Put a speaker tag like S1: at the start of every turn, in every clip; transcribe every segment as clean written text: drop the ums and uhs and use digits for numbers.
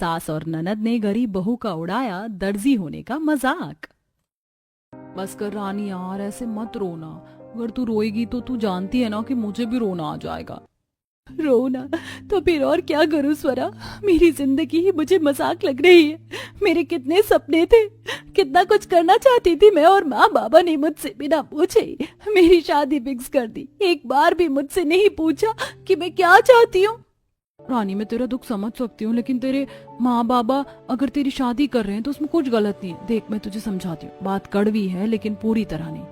S1: सास और ननद ने गरीब बहू का उड़ाया दर्जी होने का मजाक। बस कर रानी यार, ऐसे मत रोना। अगर तू रोएगी तो तू जानती है ना कि मुझे भी रोना आ जाएगा। रोना? तो फिर और क्या करूं स्वरा? मेरी जिंदगी ही मुझे मजाक लग रही है। मेरे कितने सपने थे, कितना कुछ करना चाहती थी मैं, और माँ बाबा ने मुझसे बिना पूछे ही मेरी शादी फिक्स कर दी। एक बार भी मुझसे नहीं पूछा कि मैं क्या चाहती हूँ। रानी, मैं तेरा दुख समझ सकती हूँ, लेकिन तेरे माँ बाबा अगर तेरी शादी कर रहे हैं तो उसमें कुछ गलत नहीं है। देख, मैं तुझे समझाती हूँ, बात कड़वी है लेकिन पूरी तरह नहीं,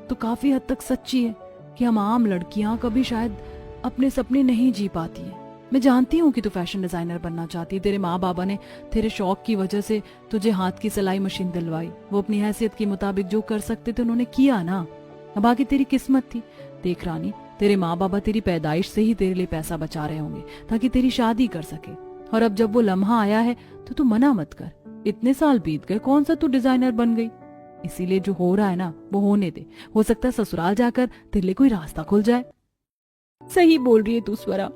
S1: तो काफी हद तक सच्ची है कि हम आम लड़कियां कभी शायद अपने सपने नहीं जी पाती हैं। मैं जानती हूँ कि तू फैशन डिजाइनर बनना चाहती है। तेरे माँ बाबा ने तेरे शौक की वजह से तुझे हाथ की सिलाई मशीन दिलवाई। वो अपनी हैसियत के मुताबिक जो कर सकते थे उन्होंने किया ना। अब आगे तेरी किस्मत थी। देख रानी, तेरे माँ बाबा तेरी पैदाइश से ही तेरे लिए पैसा बचा रहे होंगे ताकि तेरी शादी कर सके, और अब जब वो लम्हा आया है तो तू मना मत कर। इतने साल बीत गए, कौन सा तू डिजाइनर बन गई? इसीलिए जो हो रहा है ना वो होने दे। हो सकता है ससुराल जाकर तेरे लिए कोई रास्ता खुल जाए। सही बोल रही है तू स्वरा,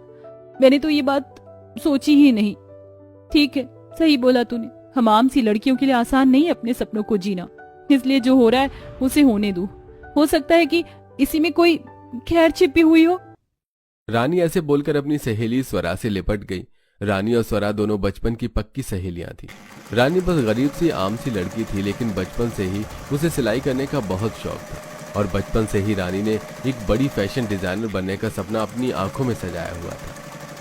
S1: मैंने तो ये बात सोची ही नहीं। ठीक है, सही बोला तूने। हम आम सी लड़कियों के लिए आसान नहीं है अपने सपनों को जीना, इसलिए जो हो रहा है उसे होने दो। हो सकता है कि इसी में कोई खैर छिपी हुई हो।
S2: रानी ऐसे बोलकर अपनी सहेली स्वरा से लिपट गई। रानी और स्वरा दोनों बचपन की पक्की सहेलियां थी। रानी बस गरीब सी आम सी लड़की थी, लेकिन बचपन से ही उसे सिलाई करने का बहुत शौक था, और बचपन से ही रानी ने एक बड़ी फैशन डिजाइनर बनने का सपना अपनी आंखों में सजाया हुआ था।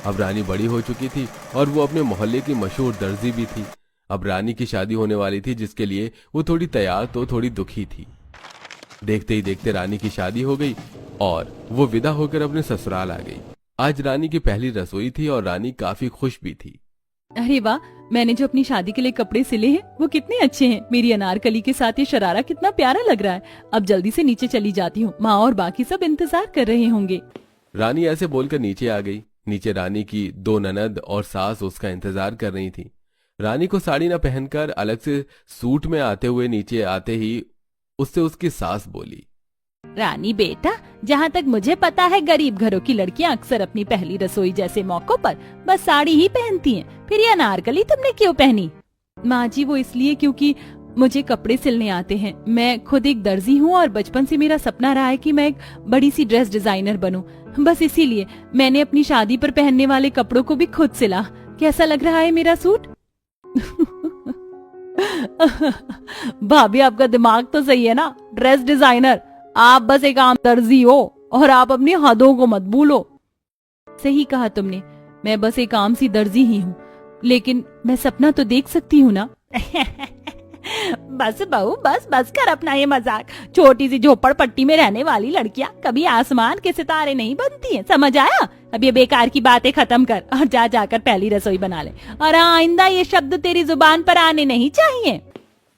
S2: अब रानी बड़ी हो चुकी थी और वो अपने मोहल्ले की मशहूर दर्जी भी थी। अब रानी की शादी होने वाली थी, जिसके लिए वो थोड़ी तैयार तो थोड़ी दुखी थी। देखते ही देखते रानी की शादी हो गई और वो विदा होकर अपने ससुराल आ गई। आज रानी की पहली रसोई थी और रानी काफी खुश भी थी।
S1: अरे वाह, मैंने जो अपनी शादी के लिए कपड़े सिले हैं वो कितने अच्छे हैं। मेरी अनारकली के साथ ये शरारा कितना प्यारा लग रहा है। अब जल्दी से नीचे चली जाती हूँ, माँ और बाकी सब इंतजार कर रहे होंगे।
S2: रानी ऐसे बोलकर नीचे आ गई। नीचे रानी की दो ननद और सास उसका इंतजार कर रही थी। रानी को साड़ी न पहनकर अलग से सूट में आते हुए नीचे आते ही उससे उसकी सास बोली,
S1: रानी बेटा, जहाँ तक मुझे पता है गरीब घरों की लड़कियाँ अक्सर अपनी पहली रसोई जैसे मौकों पर बस साड़ी ही पहनती हैं। फिर ये अनारकली तुमने क्यों पहनी? माँ जी, वो इसलिए क्योंकि मुझे कपड़े सिलने आते हैं। मैं खुद एक दर्जी हूँ और बचपन से मेरा सपना रहा है कि मैं एक बड़ी सी ड्रेस डिजाइनर बनूं। बस इसीलिए मैंने अपनी शादी पर पहनने वाले कपड़ों को भी खुद सिला। कैसा लग रहा है मेरा सूट? भाभी, आपका दिमाग तो सही है ना। ड्रेस डिजाइनर, आप बस एक आम दर्जी हो और आप अपनी हदों को मत भूलो। सही कहा तुमने, मैं बस एक आम सी दर्जी ही हूँ, लेकिन मैं सपना तो देख सकती हूँ ना। बस बहू, बस कर अपना ये मजाक। छोटी सी झोपड़पट्टी में रहने वाली लड़कियाँ कभी आसमान के सितारे नहीं बनती हैं, समझ आया? अब ये बेकार की बातें खत्म कर और जाकर पहली रसोई बना ले, और आइंदा ये शब्द तेरी जुबान पर आने नहीं चाहिए।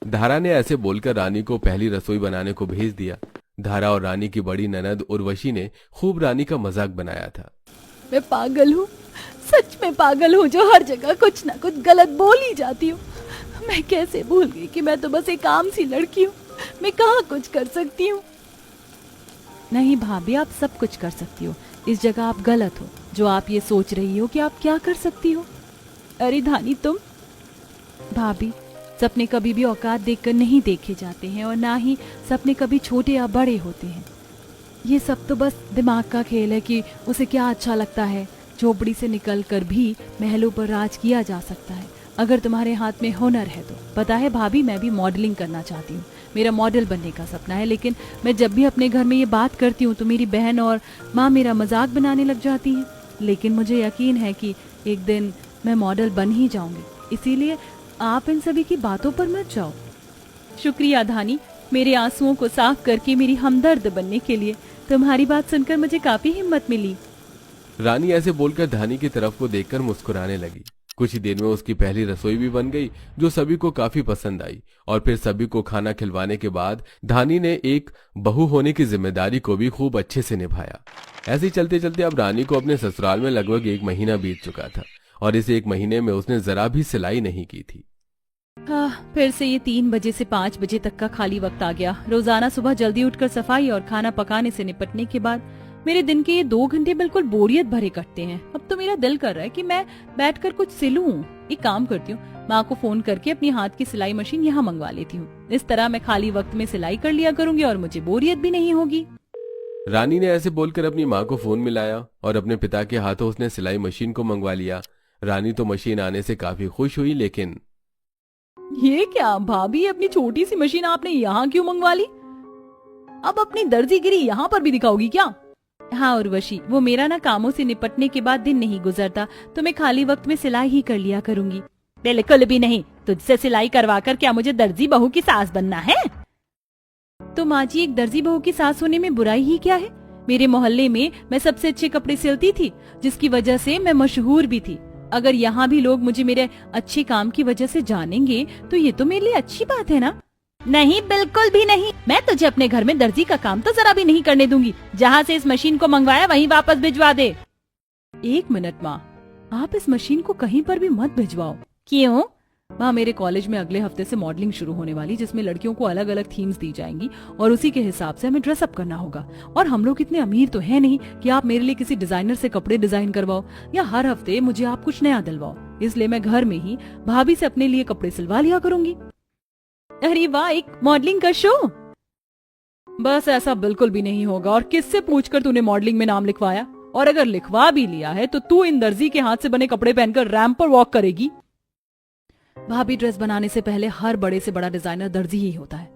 S2: धारा ने ऐसे बोलकर रानी को पहली रसोई बनाने को भेज दिया। धारा और रानी की बड़ी ननद उर्वशी ने खूब रानी का मजाक बनाया था।
S1: मैं पागल हूँ, सच में पागल हूँ, जो हर जगह कुछ ना कुछ गलत बोल ही जाती हूँ। मैं कैसे भूल गई कि मैं तो बस एक आम सी लड़की हूँ। मैं कहाँ कुछ कर सकती हूँ? नहीं भाभी, आप सब कुछ कर सकती हो। इस जगह आप गलत हो जो आप ये सोच रही हो कि आप क्या कर सकती हो। अरे धानी, तुम? भाभी, सपने कभी भी औकात देखकर नहीं देखे जाते हैं, और ना ही सपने कभी छोटे या बड़े होते हैं। ये सब तो बस दिमाग का खेल है कि उसे क्या अच्छा लगता है। झोपड़ी से निकलकर भी महलों पर राज किया जा सकता है अगर तुम्हारे हाथ में हुनर है तो। पता है भाभी, मैं भी मॉडलिंग करना चाहती हूँ। मेरा मॉडल बनने का सपना है, लेकिन मैं जब भी अपने घर में ये बात करती हूँ तो मेरी बहन और माँ मेरा मजाक बनाने लग जाती हैं। लेकिन मुझे यकीन है कि एक दिन मैं मॉडल बन ही जाऊंगी, इसीलिए आप इन सभी की बातों पर मत जाओ। शुक्रिया धानी, मेरे आंसुओं को साफ करके मेरी हमदर्द बनने के लिए। तुम्हारी बात सुनकर मुझे काफी हिम्मत मिली।
S2: रानी ऐसे बोलकर धानी की तरफ को देखकर मुस्कुराने लगी। कुछ ही देर में उसकी पहली रसोई भी बन गई, जो सभी को काफी पसंद आई। और फिर सभी को खाना खिलवाने के बाद धानी ने एक बहू होने की जिम्मेदारी को भी खूब अच्छे से निभाया। ऐसे ही चलते चलते अब रानी को अपने ससुराल में लगभग 1 महीना बीत चुका था, और इस 1 महीने में उसने जरा भी सिलाई नहीं की थी।
S1: फिर से ये 3 बजे से 5 बजे तक का खाली वक्त आ गया। रोजाना सुबह जल्दी उठकर सफाई और खाना पकाने से निपटने के बाद मेरे दिन के ये 2 घंटे बिल्कुल बोरियत भरे कटते हैं। अब तो मेरा दिल कर रहा है कि मैं बैठकर कुछ सिलूं। एक काम करती हूँ, माँ को फोन करके अपनी हाथ की सिलाई मशीन यहाँ मंगवा लेती हूँ। इस तरह मैं खाली वक्त में सिलाई कर लिया करूंगी और मुझे बोरियत भी नहीं होगी।
S2: रानी ने ऐसे बोलकर अपनी माँ को फोन मिलाया और अपने पिता के हाथों उसने सिलाई मशीन को मंगवा लिया। रानी तो मशीन आने से काफी खुश हुई, लेकिन
S1: ये क्या भाभी, अपनी छोटी सी मशीन आपने यहाँ क्यों मंगवा ली? अब अपनी दर्जीगिरी यहाँ पर भी दिखाओगी क्या? हाँ उर्वशी, वो मेरा ना कामों से निपटने के बाद दिन नहीं गुजरता, तो मैं खाली वक्त में सिलाई ही कर लिया करूंगी। बिल्कुल भी नहीं, तुझसे सिलाई करवा कर क्या मुझे दर्जी बहू की सास बनना है? तो माँ जी, एक दर्जी बहू की सास होने में बुराई ही क्या है? मेरे मोहल्ले में मैं सबसे अच्छे कपड़े सिलती थी, जिसकी वजह से मैं मशहूर भी थी। अगर यहाँ भी लोग मुझे मेरे अच्छे काम की वजह से जानेंगे तो ये तो मेरे लिए अच्छी बात है ना? नहीं, बिल्कुल भी नहीं। मैं तुझे अपने घर में दर्जी का काम तो जरा भी नहीं करने दूंगी। जहाँ से इस मशीन को मंगवाया वहीं वापस भिजवा दे। 1 मिनट माँ, आप इस मशीन को कहीं पर भी मत भिजवाओ। क्यों? माँ, मेरे कॉलेज में अगले हफ्ते से मॉडलिंग शुरू होने वाली, जिसमें लड़कियों को अलग अलग थीम्स दी जाएंगी और उसी के हिसाब से हमें ड्रेसअप करना होगा। और हम लोग इतने अमीर तो है नहीं कि आप मेरे लिए किसी डिजाइनर से कपड़े डिजाइन करवाओ या हर हफ्ते मुझे आप कुछ नया दिलवाओ। इसलिए मैं घर में ही भाभी से अपने लिए कपड़े सिलवा लिया करूंगी। अरे वाह, एक मॉडलिंग का शो? बस ऐसा बिल्कुल भी नहीं होगा। और किससे पूछकर तूने मॉडलिंग में नाम लिखवाया? और अगर लिखवा भी लिया है तो तू इन दर्जी के हाथ से बने कपड़े पहनकर रैंप पर वॉक करेगी? भाभी, ड्रेस बनाने से पहले हर बड़े से बड़ा डिजाइनर दर्जी ही होता है।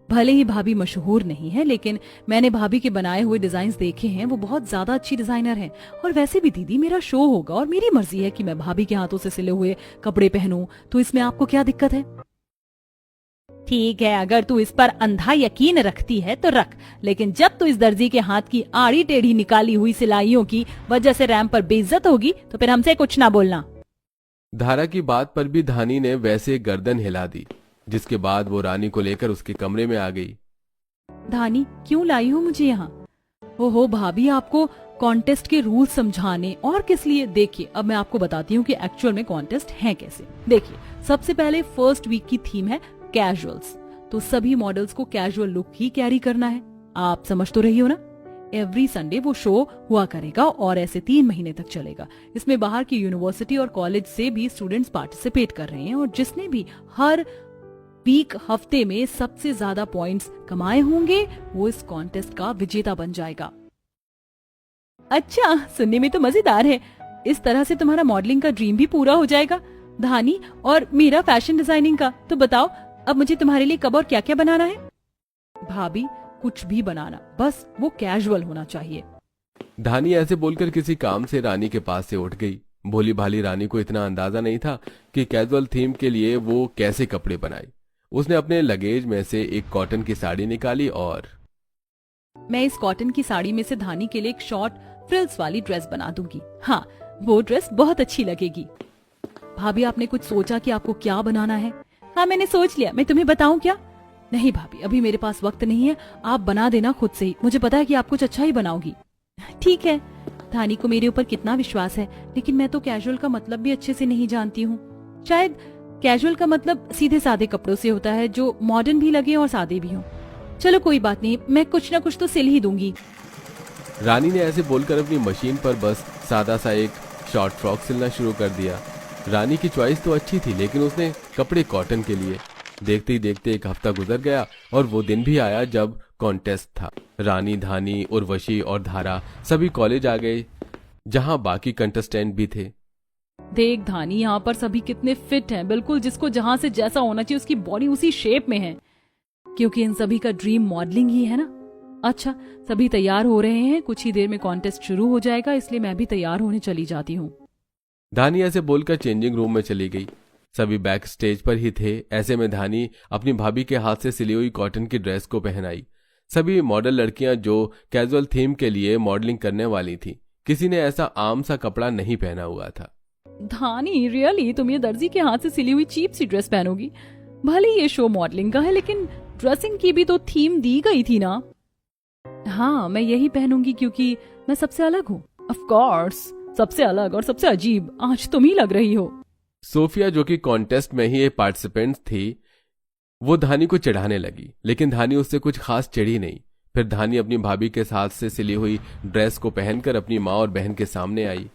S1: भले ही भाभी मशहूर नहीं है, लेकिन मैंने भाभी के बनाए हुए डिजाइन देखे हैं, वो बहुत ज्यादा अच्छी डिजाइनर हैं। और वैसे भी दीदी, मेरा शो होगा और मेरी मर्जी है कि मैं भाभी के हाथों से सिले हुए कपड़े पहनूं, तो इसमें आपको क्या दिक्कत है? ठीक है, अगर तू इस पर अंधा यकीन रखती है तो रख, लेकिन जब तू इस दर्जी के हाथ की आड़ी टेढ़ी निकाली हुई सिलाइयों की वजह से रैंप पर बेइज्जत होगी तो फिर हमसे कुछ ना बोलना।
S2: धारा की बात पर भी धानी ने वैसे गर्दन हिला दी, जिसके बाद वो रानी को लेकर उसके कमरे में आ गई।
S1: धानी, क्यों लाई हो मुझे यहाँ? ओहो भाभी, आपको कॉन्टेस्ट के रूल समझाने और किस लिए? देखिए, अब मैं आपको बताती हूँ कि एक्चुअल में कॉन्टेस्ट है कैसे। देखिए, सबसे पहले फर्स्ट वीक की थीम है कैजुअल्स, तो सभी मॉडल्स को कैजुअल लुक ही कैरी करना है। आप समझ तो रही हो ना? एवरी संडे वो शो हुआ करेगा और ऐसे 3 महीने तक चलेगा। इसमें बाहर की यूनिवर्सिटी और कॉलेज से भी स्टूडेंट्स पार्टिसिपेट कर रहे हैं और जिसने भी हर वीक हफ्ते में सबसे ज्यादा पॉइंट्स कमाए होंगे वो इस कॉन्टेस्ट का विजेता बन जाएगा। अच्छा, सुनने में तो मजेदार है। इस तरह से तुम्हारा मॉडलिंग का ड्रीम भी पूरा हो जाएगा धानी, और मेरा फैशन डिजाइनिंग का। तो बताओ, अब मुझे तुम्हारे लिए कब और क्या क्या बनाना है? भाभी, कुछ भी बनाना, बस वो कैजुअल होना चाहिए।
S2: धानी ऐसे बोलकर किसी काम से रानी के पास से उठ गई। भोली भाली रानी को इतना अंदाजा नहीं था कि कैजुअल थीम के लिए वो कैसे कपड़े बनाए। उसने अपने लगेज में से एक कॉटन की साड़ी निकाली और
S1: मैं इस कॉटन की साड़ी में से धानी के लिए एक शॉर्ट फ्रिल्स वाली ड्रेस बना दूंगी। हाँ, वो ड्रेस बहुत अच्छी लगेगी। भाभी, आपने कुछ सोचा कि आपको क्या बनाना है? हाँ, मैंने सोच लिया। मैं तुम्हें बताऊं क्या? नहीं भाभी, अभी मेरे पास वक्त नहीं है, आप बना देना खुद से ही। मुझे पता है कि आप कुछ अच्छा ही बनाओगी। ठीक है। धानी को मेरे ऊपर कितना विश्वास है, लेकिन मैं तो कैजुअल का मतलब भी अच्छे से नहीं जानती हूँ। शायद कैजुअल का मतलब सीधे सादे कपड़ों से होता है, जो मॉडर्न भी लगे और सादे भी हों। चलो कोई बात नहीं, मैं कुछ ना कुछ तो सिल ही दूंगी।
S2: रानी ने ऐसे बोलकर अपनी मशीन पर बस सादा सा एक शॉर्ट फ्रॉक सिलना शुरू कर दिया। रानी की चॉइस तो अच्छी थी, लेकिन उसने कपड़े कॉटन के लिए। देखते ही देखते 1 हफ्ता गुजर गया और वो दिन भी आया जब कॉन्टेस्ट था। रानी, धानी, उर्वशी और धारा सभी कॉलेज आ गए, जहां बाकी कंटेस्टेंट भी थे।
S1: देख धानी, यहाँ पर सभी कितने फिट हैं, बिल्कुल जिसको जहाँ से जैसा होना चाहिए उसकी बॉडी उसी शेप में है, क्योंकि इन सभी का ड्रीम मॉडलिंग ही है ना। अच्छा, सभी तैयार हो रहे हैं, कुछ ही देर में कॉन्टेस्ट शुरू हो जाएगा, इसलिए मैं भी तैयार होने चली जाती हूँ।
S2: धानी ऐसे बोलकर चेंजिंग रूम में चली गई। सभी बैक स्टेज पर ही थे। ऐसे में धानी अपनी भाभी के हाथ से सिली हुई कॉटन की ड्रेस को पहनाई। सभी मॉडल लड़कियां जो कैजुअल थीम के लिए मॉडलिंग करने वाली थी, किसी ने ऐसा आम सा कपड़ा नहीं पहना हुआ था।
S1: धानी, रियली तुम ये दर्जी के हाथ से सिली हुई चीप सी ड्रेस पहनोगी? भले ये शो मॉडलिंग का है, लेकिन ड्रेसिंग की भी तो थीम दी गई थी ना। हाँ, मैं यही पहनूंगी क्योंकि मैं सबसे अलग हूँ। ऑफ कोर्स, सबसे अलग और सबसे अजीब आज तुम ही लग रही हो।
S2: सोफिया, जो कि कॉन्टेस्ट में ही एक पार्टिसिपेंट थी, वो धानी को चिढ़ाने लगी, लेकिन धानी उससे कुछ खास चिढ़ी नहीं। फिर धानी अपनी भाभी के हाथ से सिली हुई ड्रेस को पहनकर अपनी माँ और बहन के सामने आई।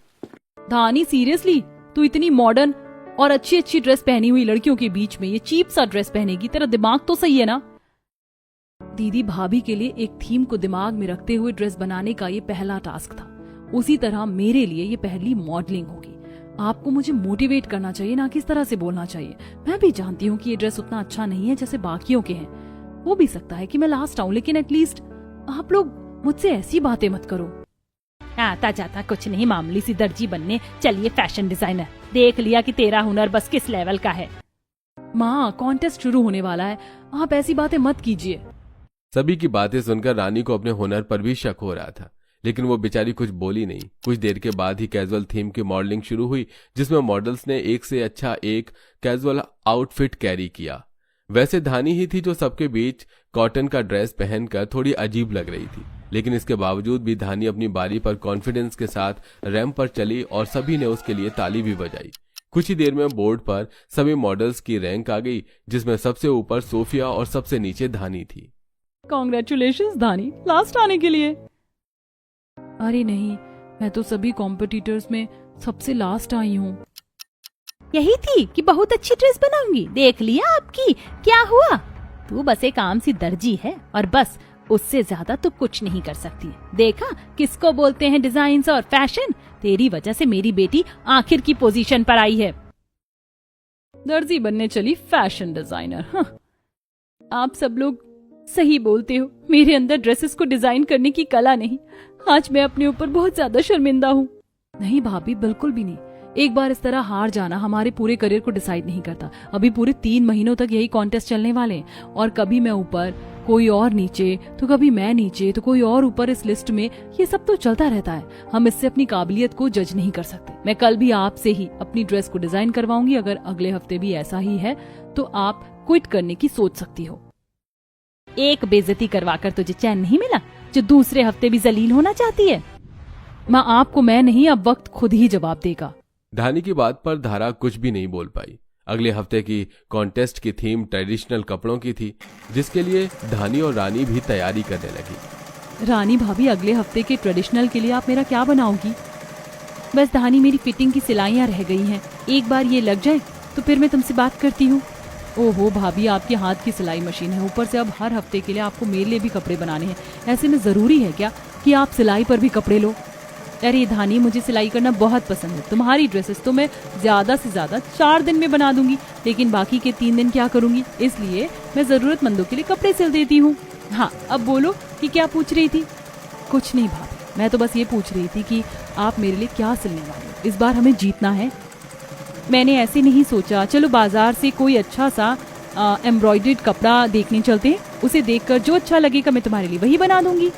S1: धानी, सीरियसली तू इतनी मॉडर्न और अच्छी अच्छी ड्रेस पहनी हुई लड़कियों के बीच में ये चीप सा ड्रेस पहनेगी? तेरा दिमाग तो सही है ना? दीदी, भाभी के लिए एक थीम को दिमाग में रखते हुए ड्रेस बनाने का ये पहला टास्क था। उसी तरह मेरे लिए ये पहली मॉडलिंग होगी। आपको मुझे मोटिवेट करना चाहिए, ना कि इस तरह से बोलना चाहिए। मैं भी जानती हूँ कि ये ड्रेस उतना अच्छा नहीं है जैसे बाकियों के हैं। हो भी सकता है कि मैं लास्ट आऊं, लेकिन एटलीस्ट आप लोग मुझसे ऐसी बातें मत करो।
S3: आता जाता कुछ नहीं, मामूली सी दर्जी बनने चलिए फैशन डिजाइनर। देख लिया कि तेरा हुनर बस किस लेवल का है।
S1: माँ, कॉन्टेस्ट शुरू होने वाला है, आप ऐसी बातें मत कीजिए।
S2: सभी की बातें सुनकर रानी को अपने हुनर पर भी शक हो रहा था, लेकिन वो बेचारी कुछ बोली नहीं। कुछ देर के बाद ही कैजुअल थीम की मॉडलिंग शुरू हुई, जिसमें मॉडल्स ने एक से अच्छा एक कैजुअल आउटफिट कैरी किया। वैसे धानी ही थी जो सबके बीच कॉटन का ड्रेस पहनकर थोड़ी अजीब लग रही थी, लेकिन इसके बावजूद भी धानी अपनी बारी पर कॉन्फिडेंस के साथ रैंप पर चली और सभी ने उसके लिए ताली भी बजाई। कुछ ही देर में बोर्ड पर सभी मॉडल्स की रैंक आ गई, जिसमें सबसे ऊपर सोफिया और सबसे नीचे धानी थी।
S1: कॉन्ग्रेचुलेशंस धानी, लास्ट आने के लिए। अरे नहीं, मैं तो सभी कॉम्पिटिटर्स में सबसे लास्ट आई हूँ।
S3: यही थी कि बहुत अच्छी ड्रेस बनाऊंगी। देख लिया आपकी क्या हुआ। तू बस एक आम सी दर्जी है और बस उससे ज्यादा तो कुछ नहीं कर सकती। देखा किसको बोलते हैं डिजाइन और फैशन। तेरी वजह से मेरी बेटी आखिर की पोजीशन पर आई है।
S1: दर्जी बनने चली फैशन डिजाइनर। हाँ। आप सब लोग सही बोलते हो, मेरे अंदर ड्रेसेस को डिजाइन करने की कला नहीं। आज मैं अपने ऊपर बहुत ज्यादा शर्मिंदा हूँ। नहीं भाभी, बिल्कुल भी नहीं। एक बार इस तरह हार जाना हमारे पूरे करियर को डिसाइड नहीं करता। अभी पूरे 3 महीनों तक यही कॉन्टेस्ट चलने वाले हैं, और कभी मैं ऊपर, कोई और नीचे, तो कभी मैं नीचे, तो कोई और ऊपर इस लिस्ट में। ये सब तो चलता रहता है। हम इससे अपनी काबिलियत को जज नहीं कर सकते। मैं कल भी आपसे ही अपनी ड्रेस को डिजाइन करवाऊंगी। अगर अगले हफ्ते भी ऐसा ही है तो आप क्विट करने की सोच सकती हो।
S3: एक बेइज्जती करवाकर तुझे चैन नहीं मिला जो दूसरे हफ्ते भी जलील होना चाहती है?
S1: माँ, आपको मैं नहीं, अब वक्त खुद ही जवाब देगा।
S2: धानी की बात पर धारा कुछ भी नहीं बोल पाई। अगले हफ्ते की कॉन्टेस्ट की थीम ट्रेडिशनल कपड़ों की थी, जिसके लिए धानी और रानी भी तैयारी करने लगी।
S1: रानी भाभी, अगले हफ्ते के ट्रेडिशनल के लिए आप मेरा क्या बनाओगी?
S3: बस धानी, मेरी फिटिंग की सिलाइयां रह गई हैं। एक बार ये लग जाए तो फिर मैं तुमसे बात करती हूँ।
S1: ओहो भाभी, आपके हाथ की सिलाई मशीन है, ऊपर से अब हर हफ्ते के लिए आपको मेरे लिए भी कपड़े बनाने हैं। ऐसे में जरूरी है क्या कि आप सिलाई पर भी कपड़े लो?
S3: अरे धानी, मुझे सिलाई करना बहुत पसंद है। तुम्हारी ड्रेसेस तो मैं ज्यादा से ज्यादा 4 दिन में बना दूंगी, लेकिन बाकी के 3 दिन क्या करूंगी? इसलिए मैं जरूरतमंदों के लिए कपड़े सिल देती हूँ। हाँ, अब बोलो कि क्या पूछ रही थी?
S1: कुछ नहीं भाभी, मैं तो बस ये पूछ रही थी कि आप मेरे लिए क्या सिलने वाले हो। इस बार हमें जीतना है।
S3: मैंने ऐसे नहीं सोचा। चलो बाजार से कोई अच्छा सा एम्ब्रॉयडर्ड कपड़ा देखने चलते हैं। उसे देखकर जो अच्छा लगेगा मैं तुम्हारे लिए वही बना दूंगी।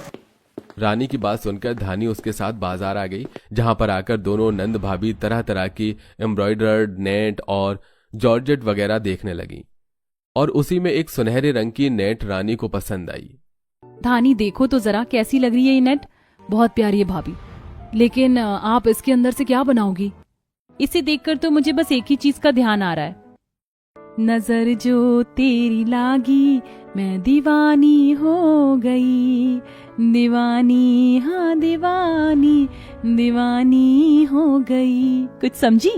S2: रानी की बात सुनकर धानी उसके साथ बाजार आ गई, जहां पर आकर दोनों नंद भाभी तरह तरह की एम्ब्रॉयडर्ड नेट और जॉर्जेट वगैरह देखने लगी, और उसी में एक सुनहरे रंग की नेट रानी को पसंद आई।
S1: धानी, देखो तो जरा कैसी लग रही है ये नेट। बहुत प्यारी है भाभी, लेकिन आप इसके अंदर से क्या बनाओगी?
S3: इसे देखकर तो मुझे बस एक ही चीज का ध्यान आ रहा है।
S1: नजर जो तेरी लागी, मैं दीवानी हो गई। दीवानी, हाँ दीवानी, दीवानी हो गई। कुछ समझी?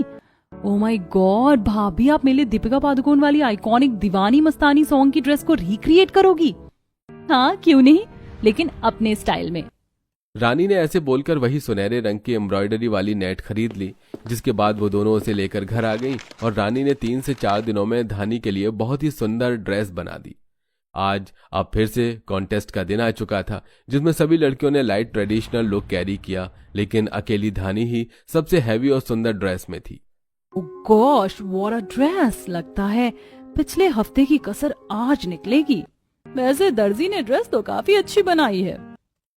S1: ओ माय गॉड भाभी, आप मेरे लिए दीपिका पादुकोण वाली आइकॉनिक दीवानी मस्तानी सॉन्ग की ड्रेस को रिक्रिएट करोगी?
S3: हाँ, क्यों नहीं, लेकिन अपने स्टाइल में।
S2: रानी ने ऐसे बोलकर वही सुनहरे रंग की एम्ब्रॉयडरी वाली नेट खरीद ली, जिसके बाद वो दोनों उसे लेकर घर आ गईं और रानी ने 3 से 4 दिनों में धानी के लिए बहुत ही सुंदर ड्रेस बना दी। आज अब फिर से कॉन्टेस्ट का दिन आ चुका था, जिसमें सभी लड़कियों ने लाइट ट्रेडिशनल लुक कैरी किया, लेकिन अकेली धानी ही सबसे हैवी और सुंदर ड्रेस में थी।
S1: Gosh, what a dress! लगता है पिछले हफ्ते की कसर आज निकलेगी। वैसे दर्जी ने ड्रेस तो काफी अच्छी बनाई है।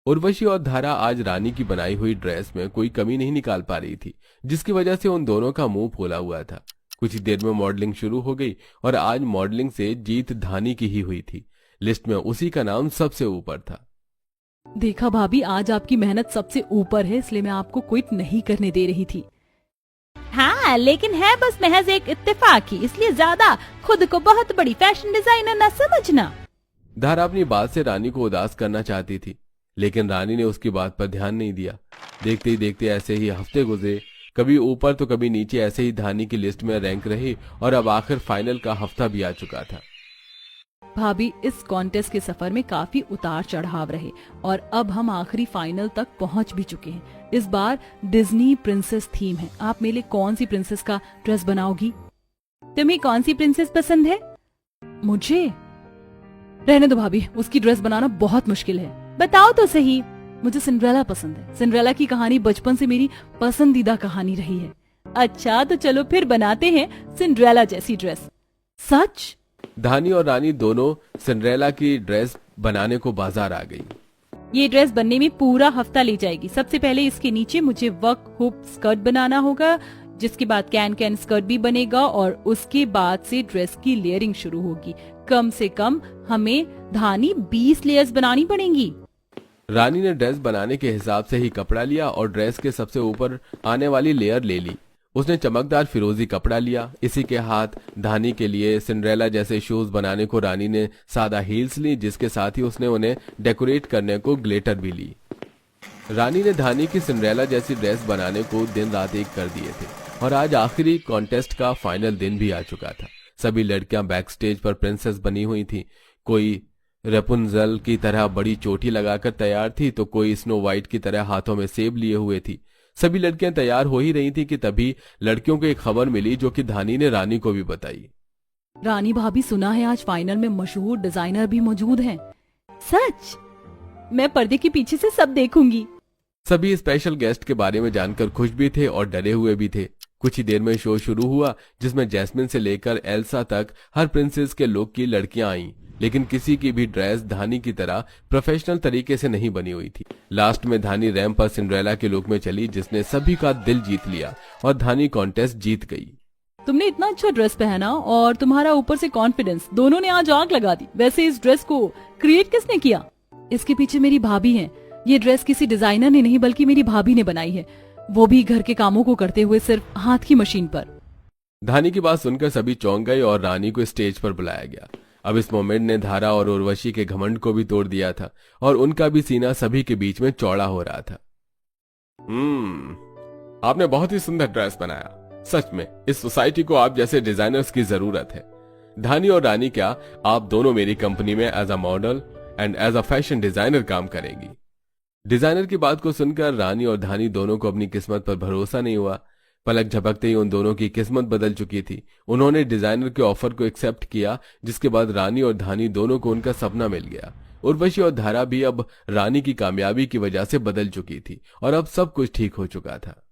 S2: उर्वशी और धारा आज रानी की बनाई हुई ड्रेस में कोई कमी नहीं निकाल पा रही थी, जिसकी वजह से उन दोनों का मुंह फूला हुआ था। कुछ ही देर में मॉडलिंग शुरू हो गई और आज मॉडलिंग से जीत धानी की ही हुई थी। लिस्ट में उसी का नाम सबसे ऊपर था।
S1: देखा भाभी, आज आपकी मेहनत सबसे ऊपर है, इसलिए मैं आपको क्विट नहीं करने दे रही थी।
S3: हाँ, लेकिन है बस महज एक इत्तेफाक ही, इसलिए ज्यादा खुद को बहुत बड़ी फैशन डिजाइनर न समझना।
S2: धारा अपनी बात से रानी को उदास करना चाहती थी, लेकिन रानी ने उसकी बात पर ध्यान नहीं दिया। देखते ही देखते ऐसे ही हफ्ते गुजरे। कभी ऊपर तो कभी नीचे ऐसे ही धानी की लिस्ट में रैंक रही और अब आखिर फाइनल का हफ्ता भी आ चुका था।
S1: भाभी, इस कॉन्टेस्ट के सफर में काफी उतार चढ़ाव रहे और अब हम आखिरी फाइनल तक पहुंच भी चुके हैं। इस बार डिज्नी प्रिंसेस थीम है। आप मेरे लिए कौन सी प्रिंसेस का ड्रेस बनाओगी?
S3: तुम्हें कौन सी प्रिंसेस पसंद है?
S1: मुझे रहने दो भाभी, उसकी ड्रेस बनाना बहुत मुश्किल है।
S3: बताओ तो सही।
S1: मुझे सिंड्रेला पसंद है। सिंड्रेला की कहानी बचपन से मेरी पसंदीदा कहानी रही है।
S3: अच्छा, तो चलो फिर बनाते हैं सिंड्रेला जैसी ड्रेस।
S1: सच?
S2: धानी और रानी दोनों सिंड्रेला की ड्रेस बनाने को बाजार आ गई।
S3: ये ड्रेस बनने में पूरा हफ्ता ले जाएगी। सबसे पहले इसके नीचे मुझे वर्क हुप स्कर्ट बनाना होगा, जिसके बाद कैन कैन स्कर्ट भी बनेगा और उसके बाद से ड्रेस की लेयरिंग शुरू होगी। कम से कम हमें धानी 20 लेयर्स बनानी पड़ेंगी।
S2: रानी ने ड्रेस बनाने के हिसाब से ही कपड़ा लिया और ड्रेस के सबसे ऊपर आने वाली लेयर ले ली। उसने चमकदार फिरोजी कपड़ा लिया। इसी के हाथ धानी के लिए सिंड्रेला जैसे शूज बनाने को रानी ने सादा हील्स ली, जिसके साथ ही उसने उन्हें डेकोरेट करने को ग्लिटर भी ली। रानी ने धानी की सिंड्रेला जैसी ड्रेस बनाने को दिन रात एक कर दिए थे और आज आखिरी कॉन्टेस्ट का फाइनल दिन भी आ चुका था। सभी लड़कियां बैक स्टेज पर प्रिंसेस बनी हुई थी। कोई रेपुंजल की तरह बड़ी चोटी लगाकर तैयार थी तो कोई स्नो वाइट की तरह हाथों में सेब लिए हुए थी। सभी लड़कियां तैयार हो ही रही थी कि तभी लड़कियों को एक खबर मिली जो कि धानी ने रानी को भी बताई।
S1: रानी भाभी, सुना है आज फाइनल में मशहूर डिजाइनर भी मौजूद हैं।
S3: सच? मैं पर्दे के पीछे से सब देखूंगी।
S2: सभी स्पेशल गेस्ट के बारे में जानकर खुश भी थे और डरे हुए भी थे। कुछ ही देर में शो शुरू हुआ, जिसमें जैस्मिन से लेकर एल्सा तक हर प्रिंसेस के लुक की लड़कियां आईं, लेकिन किसी की भी ड्रेस धानी की तरह प्रोफेशनल तरीके से नहीं बनी हुई थी। लास्ट में धानी रैंप पर सिंड्रेला के लुक में चली, जिसने सभी का दिल जीत लिया और धानी कॉन्टेस्ट जीत गई।
S1: तुमने इतना अच्छा ड्रेस पहना और तुम्हारा ऊपर से कॉन्फिडेंस, दोनों ने आज आग लगा दी। वैसे इस ड्रेस को क्रिएट किसने किया? इसके पीछे मेरी भाभी है। ये ड्रेस किसी डिजाइनर ने नहीं बल्कि मेरी भाभी ने बनाई है, वो भी घर के कामों को करते हुए सिर्फ हाथ की मशीन पर।
S2: धानी की बात सुनकर सभी चौंक गए और रानी को स्टेज पर बुलाया गया। अब इस मोमेंट ने धारा और उर्वशी के घमंड को भी तोड़ दिया था और उनका भी सीना सभी के बीच में चौड़ा हो रहा था। आपने बहुत ही सुंदर ड्रेस बनाया। सच में इस सोसाइटी को आप जैसे डिजाइनर्स की जरूरत है। धानी और रानी, क्या आप दोनों मेरी कंपनी में as a model and as a fashion designer काम करेंगी? डिजाइनर की बात को सुनकर रानी और धानी दोनों को अपनी किस्मत पर भरोसा नहीं हुआ। पलक झपकते ही उन दोनों की किस्मत बदल चुकी थी। उन्होंने डिजाइनर के ऑफर को एक्सेप्ट किया, जिसके बाद रानी और धानी दोनों को उनका सपना मिल गया। उर्वशी और धारा भी अब रानी की कामयाबी की वजह से बदल चुकी थी और अब सब कुछ ठीक हो चुका था।